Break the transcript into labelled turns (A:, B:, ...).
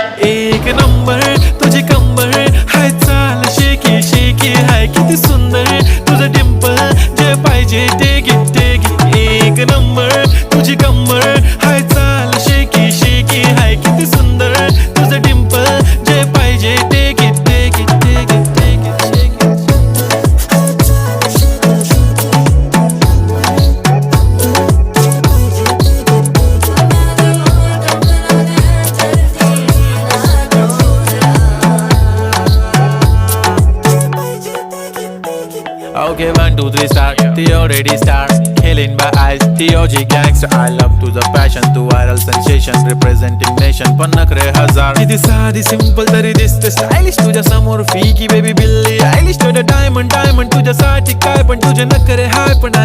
A: एक नंबर तुझी कंबर हाय, चाल शेकी शेकी हाय, किती सुंदर तुझं डिंपल, जे पाहिजे ते घे ते घे. एक नंबर तुझी कंबर हाय, चाल शेकी शेकी हाय, किती सुंदर तुझं डिंपल, जे पाहिजे ते घे ते घे ते घे ते घे. Okay, 1, 2, 3 start. The already start. Killing by eyes. The OG gangster. I love to the passion, to viral sensation, representing nation. पन्नकरे हजार. किती साधी simple तरी दिसते stylish तुझ्या समोर फीकी baby बिल्ली. Stylish to the diamond तुझ्यासाठी काय पण तुझे नखरे हाय पण